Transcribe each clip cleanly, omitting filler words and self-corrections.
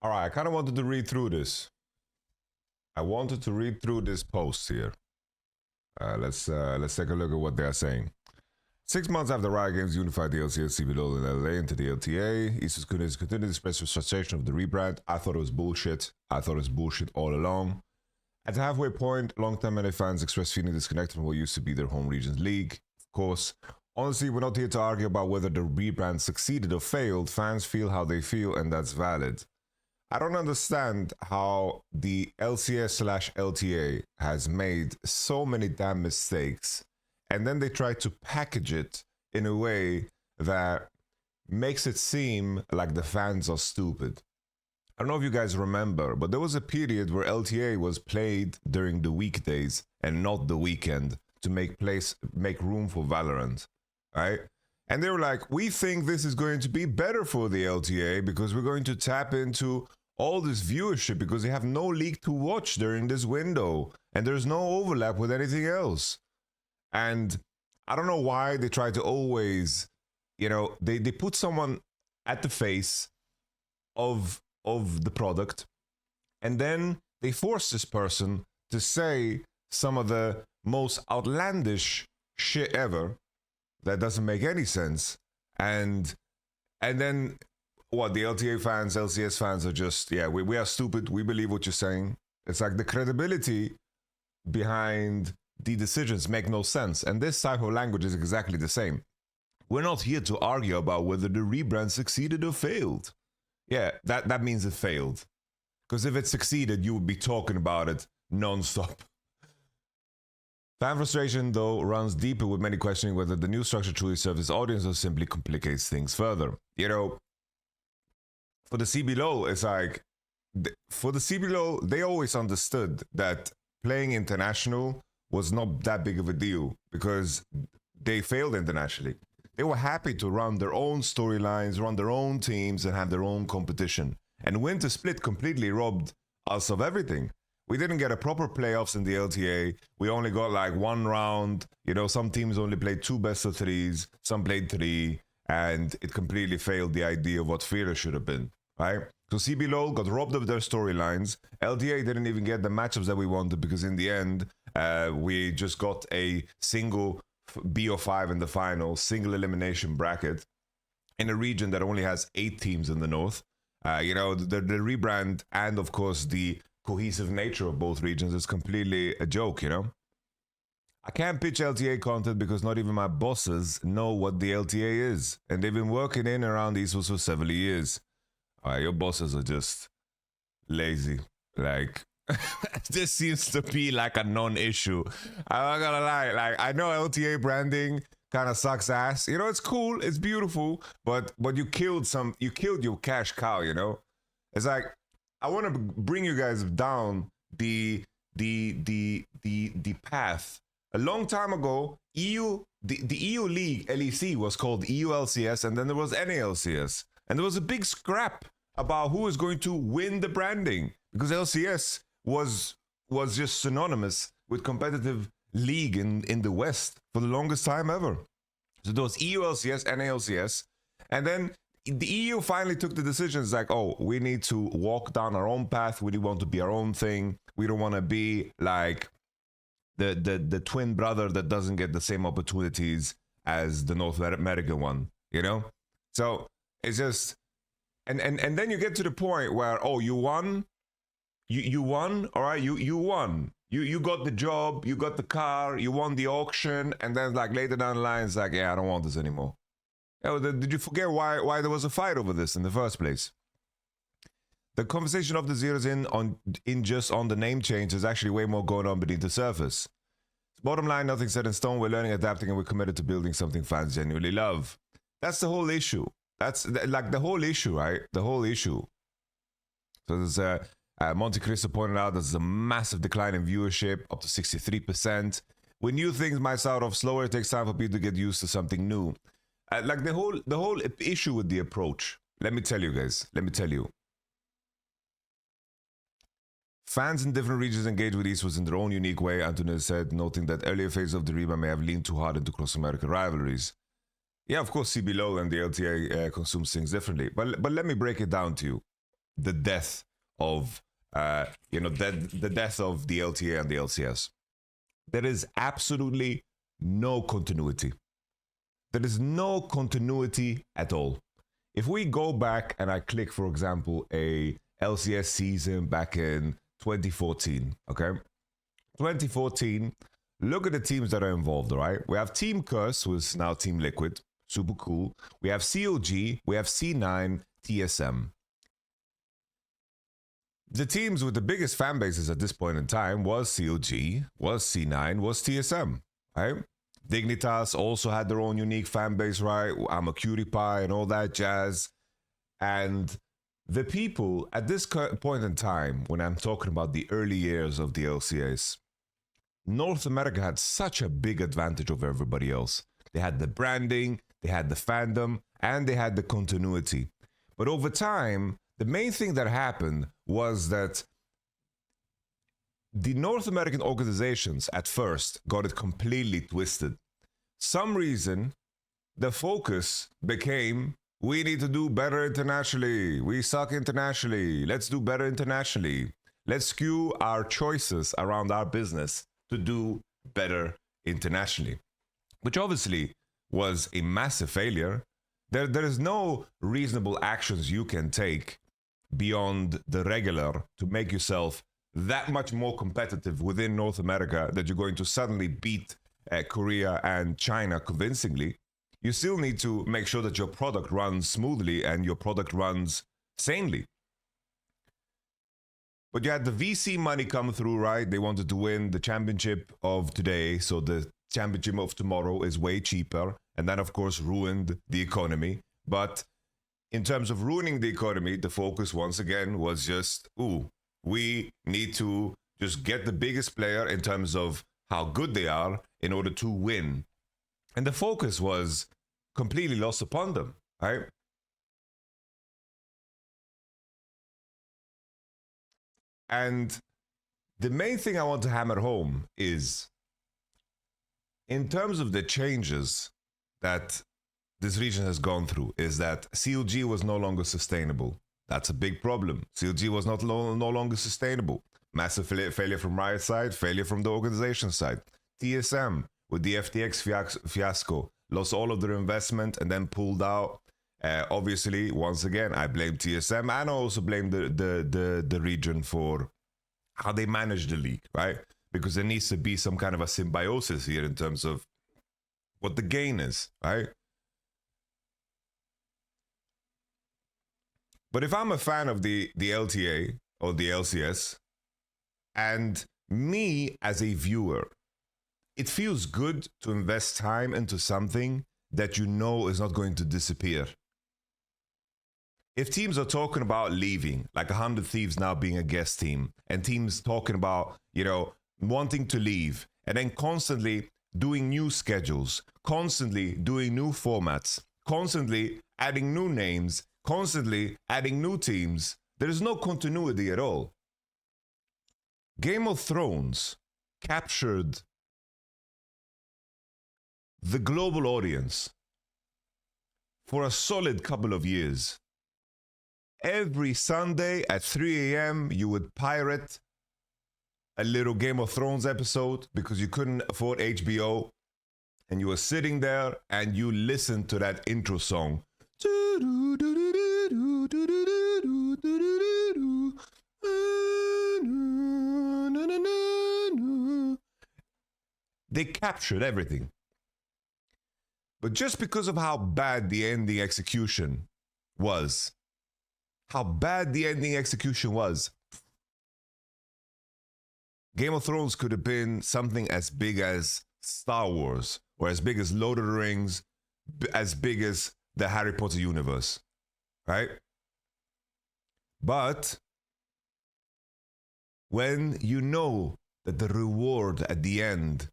All right, I kind of wanted to read through this. I wanted to read through this post here. Let's take a look at what they're saying. 6 months after Riot Games unified the LCS CBLOL in LA into the LTA, East continued to express frustration of the rebrand. I thought it was bullshit. I thought it was bullshit all along. At the halfway point, long-time LA fans expressed feeling disconnected from what used to be their home region's league. Of course, honestly, we're not here to argue about whether the rebrand succeeded or failed. Fans feel how they feel, and that's valid. I don't understand how the LCS/LTA has made so many damn mistakes, and then they try to package it in a way that makes it seem like the fans are stupid. I don't know if you guys remember, but there was a period where LTA was played during the weekdays and not the weekend to make room for Valorant, right? And they were like, we think this is going to be better for the LTA because we're going to tap into all this viewership because they have no league to watch during this window and there's no overlap with anything else. And I don't know why they try to always, you know, they put someone at the face of the product, and then they force this person to say some of the most outlandish shit ever that doesn't make any sense. And then what, the LTA fans, LCS fans are just, yeah, we are stupid, we believe what you're saying. It's like the credibility behind the decisions make no sense. And this type of language is exactly the same. We're not here to argue about whether the rebrand succeeded or failed. Yeah, that means it failed. Because if it succeeded, you would be talking about it non-stop. Fan frustration, though, runs deeper, with many questioning whether the new structure truly serves its audience or simply complicates things further. You know, for the CBLOL, it's like, for the CBLOL, they always understood that playing international was not that big of a deal because they failed internationally. They were happy to run their own storylines, run their own teams, and have their own competition. And Winter Split completely robbed us of everything. We didn't get a proper playoffs in the LTA. We only got like one round. You know, some teams only played 2 best-of-3s, some played 3, and it completely failed the idea of what Fearless should have been, right? So CBLOL got robbed of their storylines. LTA didn't even get the matchups that we wanted because in the end, we just got a single BO5 in the final, single elimination bracket in a region that only has 8 teams in the north. You know, the rebrand and of course the cohesive nature of both regions is completely a joke, you know. I can't pitch LTA content because not even my bosses know what the LTA is, and they've been working in around esports for several years. Your bosses are just lazy. Like, this seems to be like a non-issue. I'm not gonna lie. Like, I know LTA branding kind of sucks ass. You know, it's cool, it's beautiful, but you killed your cash cow. You know, it's like I want to bring you guys down the path. A long time ago, the EU League LEC was called EU LCS, and then there was NALCS, and there was a big scrap about who is going to win the branding because LCS was just synonymous with competitive league in the West for the longest time ever. So there was EU LCS, NALCS, and then the EU finally took the decision. It's like, oh, we need to walk down our own path. We want to be our own thing. We don't want to be like the twin brother that doesn't get the same opportunities as the North American one, you know? So it's just, and then you get to the point where, oh, you won, you won, all right, you won. You got the job, you got the car, you won the auction, and then like later down the line, it's like, yeah, I don't want this anymore. Oh, did you forget why there was a fight over this in the first place? The conversation of the zeros in just on the name change is actually way more going on beneath the surface. Bottom line, nothing set in stone. We're learning, adapting, and we're committed to building something fans genuinely love. That's the whole issue. That's like the whole issue, right? The whole issue. So there's Monte Cristo pointed out there's a massive decline in viewership, up to 63%. When new things might start off slower, it takes time for people to get used to something new. Like the whole issue with the approach. Let me tell you guys. Let me tell you. Fans in different regions engage with esports in their own unique way, Antonio said, noting that earlier phases of the rebrand may have leaned too hard into cross-American rivalries. Yeah, of course, CBLOL and the LTA consumes things differently. But let me break it down to you. the death of the death of the LTA and the LCS. There is absolutely no continuity. There is no continuity at all. If we go back and I click, for example, a LCS season back in 2014, okay? 2014, look at the teams that are involved, all right? We have Team Curse, who is now Team Liquid, super cool. We have COG, we have C9, TSM. The teams with the biggest fan bases at this point in time was COG, was C9, was TSM, right? Dignitas also had their own unique fan base, right? I'm a cutie pie and all that jazz. And the people at this point in time, when I'm talking about the early years of the LCS, North America had such a big advantage over everybody else. They had the branding, they had the fandom, and they had the continuity. But over time, the main thing that happened was that the North American organizations at first got it completely twisted. Some reason, the focus became, we need to do better internationally. We suck internationally. Let's do better internationally. Let's skew our choices around our business to do better internationally, which obviously was a massive failure. There is no reasonable actions you can take beyond the regular to make yourself that much more competitive within North America that you're going to suddenly beat Korea and China convincingly. You still need to make sure that your product runs smoothly and your product runs sanely. But you had the VC money come through, right? They wanted to win the championship of today, so the championship of tomorrow is way cheaper, and that of course ruined the economy. But in terms of ruining the economy, the focus once again was just, we need to just get the biggest player in terms of how good they are in order to win. And the focus was completely lost upon them, right? And the main thing I want to hammer home is, in terms of the changes that this region has gone through, is that CLG was no longer sustainable. That's a big problem. CLG was no longer sustainable. Massive failure from Riot side, failure from the organization side. TSM, with the FTX fiasco, lost all of their investment and then pulled out. Obviously, once again, I blame TSM, and I also blame the region for how they manage the league, right? Because there needs to be some kind of a symbiosis here in terms of what the gain is, right? But if I'm a fan of the LTA or the LCS, and me as a viewer, it feels good to invest time into something that you know is not going to disappear. If teams are talking about leaving, like 100 Thieves now being a guest team, and teams talking about, wanting to leave, and then constantly doing new schedules, constantly doing new formats, constantly adding new names, constantly adding new teams, there is no continuity at all. Game of Thrones captured the global audience for a solid couple of years. Every Sunday at 3 a.m. you would pirate a little Game of Thrones episode because you couldn't afford HBO, and you were sitting there and you listened to that intro song. They captured everything. But just because of how bad the ending execution was, Game of Thrones could have been something as big as Star Wars, or as big as Lord of the Rings, as big as the Harry Potter universe, right? But when you know that the reward at the end,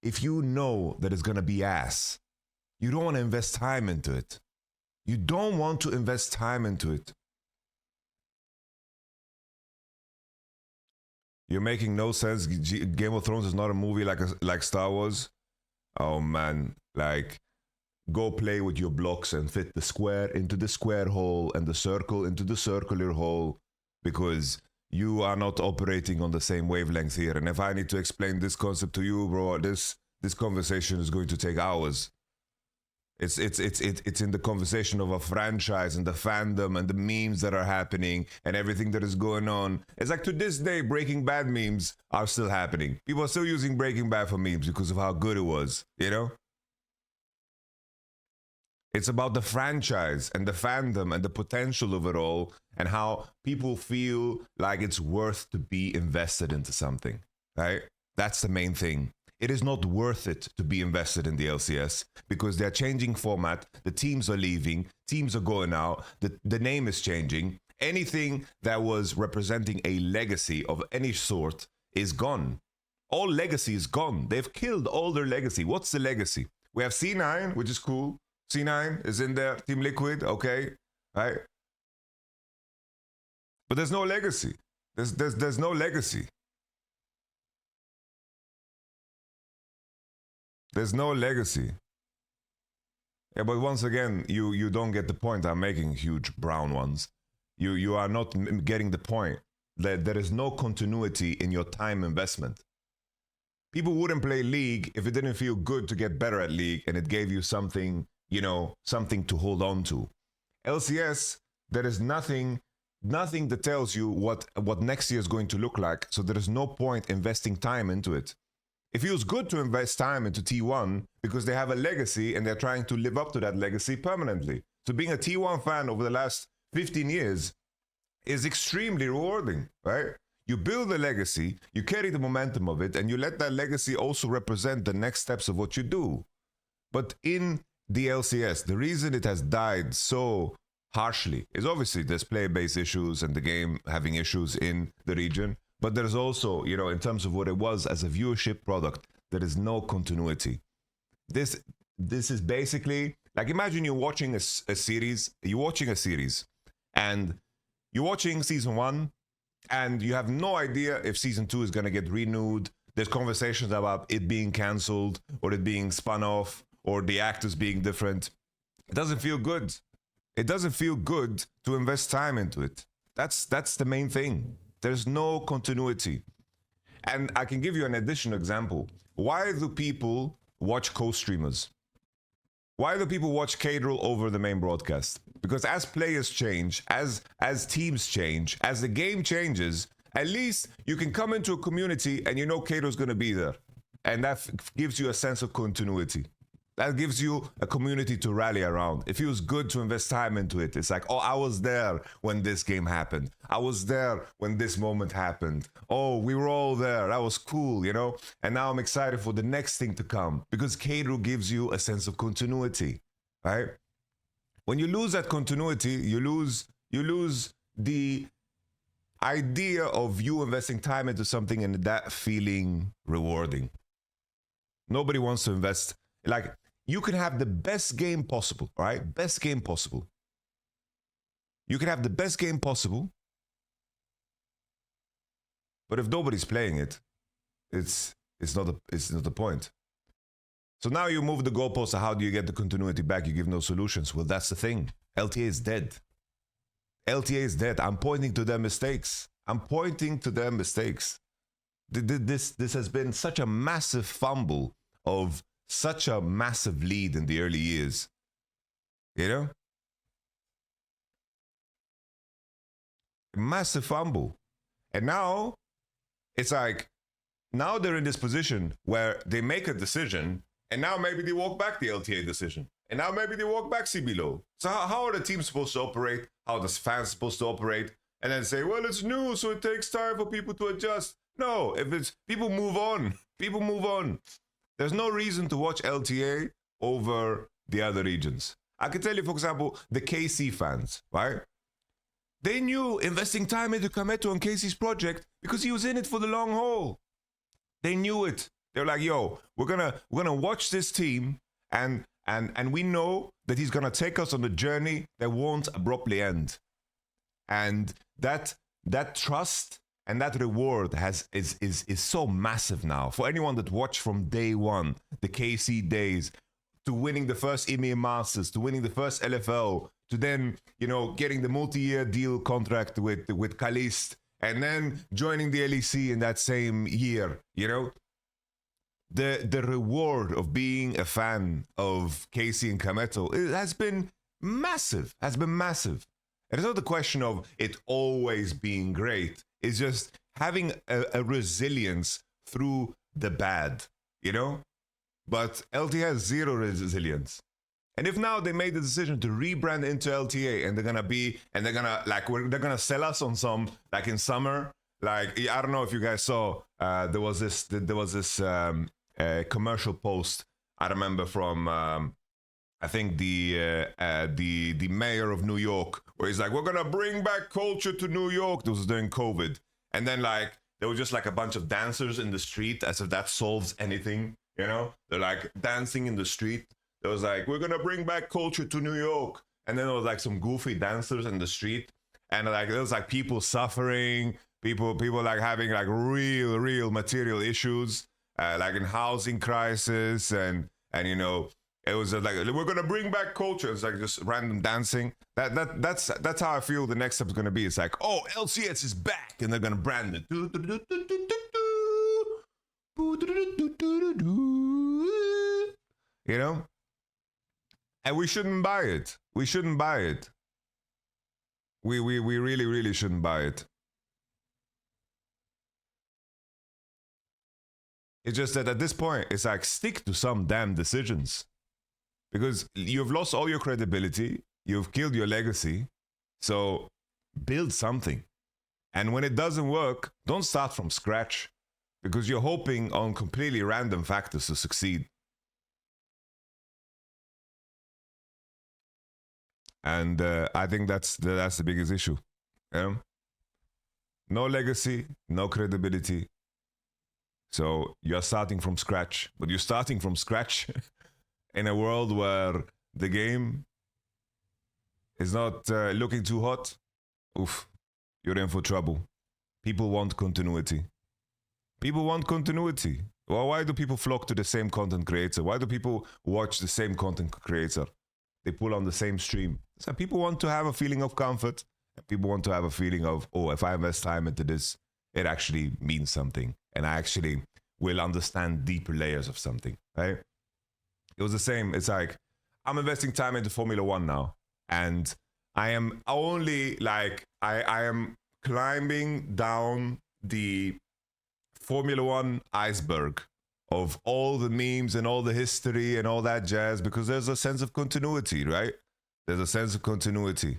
if you know that it's going to be ass, you don't want to invest time into it. You don't want to invest time into it. You're making no sense. Game of Thrones is not a movie like Star Wars. Oh man, like go play with your blocks and fit the square into the square hole and the circle into the circular hole, because you are not operating on the same wavelength here. And if I need to explain this concept to you, bro, this conversation is going to take hours. It's in the conversation of a franchise and the fandom and the memes that are happening and everything that is going on. It's like, to this day, Breaking Bad memes are still happening. People are still using Breaking Bad for memes because of how good it was, you know? It's about the franchise and the fandom and the potential of it all, and how people feel like it's worth to be invested into something, right? That's the main thing. It is not worth it to be invested in the LCS because they're changing format, the teams are leaving, teams are going out, the name is changing. Anything that was representing a legacy of any sort is gone. All legacy is gone. They've killed all their legacy. What's the legacy? We have C9, which is cool. C9 is in there, Team Liquid, okay, right? But there's no legacy. There's no legacy. There's no legacy. Yeah, but once again, you don't get the point. I'm making huge brown ones. You are not getting the point that there is no continuity in your time investment. People wouldn't play League if it didn't feel good to get better at League and it gave you something, you know, something to hold on to. LCS, there is nothing that tells you what next year is going to look like, so there is no point investing time into it. It feels good to invest time into T1 because they have a legacy and they're trying to live up to that legacy permanently. So being a T1 fan over the last 15 years is extremely rewarding, right? You build a legacy, you carry the momentum of it, and you let that legacy also represent the next steps of what you do. But in the LCS, the reason it has died so harshly is obviously there's player-based issues and the game having issues in the region. But there's also, you know, in terms of what it was as a viewership product, there is no continuity. This is basically, like, imagine you're watching a series, and you're watching season 1, and you have no idea if season 2 is going to get renewed. There's conversations about it being cancelled, or it being spun off, or the actors being different. It doesn't feel good. It doesn't feel good to invest time into it. That's the main thing. There's no continuity. And I can give you an additional example. Why do people watch co-streamers? Why do people watch Cadril over the main broadcast? Because as players change, as teams change, as the game changes, at least you can come into a community and you know Cadril's going to be there. And that gives you a sense of continuity. That gives you a community to rally around. It feels good to invest time into it. It's like, oh, I was there when this game happened. I was there when this moment happened. Oh, we were all there. That was cool, you know? And now I'm excited for the next thing to come because Cadril gives you a sense of continuity, right? When you lose that continuity, you lose the idea of you investing time into something and that feeling rewarding. Nobody wants to invest. Like, you can have the best game possible, all right? Best game possible. You can have the best game possible, but if nobody's playing it, it's not the point. So now you move the goalpost to how do you get the continuity back? You give no solutions. Well, that's the thing. LTA is dead. LTA is dead. I'm pointing to their mistakes. This has been such a massive fumble of such a massive lead in the early years, you know? Massive fumble. And now it's like, now they're in this position where they make a decision and now maybe they walk back the LTA decision. And now maybe they walk back CBLOL. So how are the teams supposed to operate? How are the fans supposed to operate? And then say, well, it's new, so it takes time for people to adjust. No, if it's, people move on. People move on. There's no reason to watch LTA over the other regions. I can tell you, for example, the KC fans, right? They knew investing time into Kameto and KC's project because he was in it for the long haul. They knew it. They were like, yo, we're gonna watch this team and we know that he's gonna take us on a journey that won't abruptly end. And that trust and that reward is so massive now. For anyone that watched from day one, the KC days, to winning the first EMEA Masters, to winning the first LFL, to then, you know, getting the multi-year deal contract with Kalist, and then joining the LEC in that same year, you know? The reward of being a fan of Casey and Kameto has been massive, And it's not the question of it always being great. It's just having a resilience through the bad, you know? But LTA has zero resilience. And if now they made the decision to rebrand into LTA and they're gonna sell us on some, like in summer, like, I don't know if you guys saw, there was this commercial post I remember from I think the mayor of New York, where he's like, we're gonna bring back culture to New York. This was during COVID. And then like there was just like a bunch of dancers in the street, as if that solves anything, you know? They're like dancing in the street. It was like, we're gonna bring back culture to New York. And then there was like some goofy dancers in the street. And like there was like people suffering, people like having like real material issues, like in housing crisis, and you know, it was like, we're gonna bring back culture. It's like just random dancing. That's how I feel the next step is gonna be. It's like, oh, LCS is back, and they're gonna brand it. You know? And we shouldn't buy it. We shouldn't buy it. We really shouldn't buy it. It's just that at this point, it's like, stick to some damn decisions. Because you've lost all your credibility, you've killed your legacy, so build something. And when it doesn't work, don't start from scratch, because you're hoping on completely random factors to succeed. And I think that's the biggest issue. You know? No legacy, no credibility. So you're starting from scratch, but you're starting from scratch in a world where the game is not looking too hot. Oof, you're in for trouble. People want continuity. People want continuity. Well, why do people flock to the same content creator? Why do people watch the same content creator? They pull on the same stream. So people want to have a feeling of comfort. People want to have a feeling of, oh, if I invest time into this, it actually means something. And I actually will understand deeper layers of something, right? It was the same. It's like, I'm investing time into Formula One now. And I am only like, I am climbing down the Formula One iceberg of all the memes and all the history and all that jazz, because there's a sense of continuity, right? There's a sense of continuity.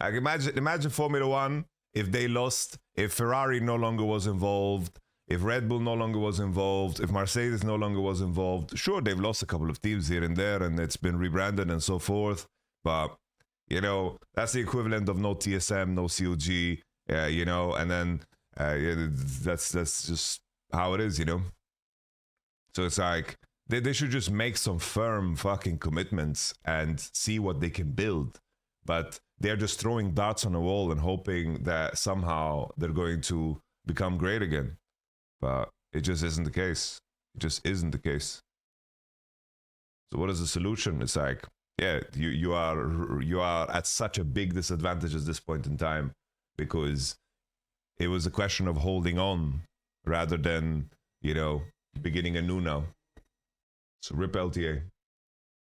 Like imagine Formula One if they lost, if Ferrari no longer was involved, if Red Bull no longer was involved, if Mercedes no longer was involved. Sure, they've lost a couple of teams here and there, and it's been rebranded and so forth. But, you know, that's the equivalent of no TSM, no COG, you know, and then that's just how it is, you know. So it's like, they should just make some firm fucking commitments and see what they can build. But they're just throwing darts on the wall and hoping that somehow they're going to become great again. But it just isn't the case. It just isn't the case. So what is the solution? It's like, yeah, you are at such a big disadvantage at this point in time, because it was a question of holding on rather than, you know, beginning anew now. So rip LTA.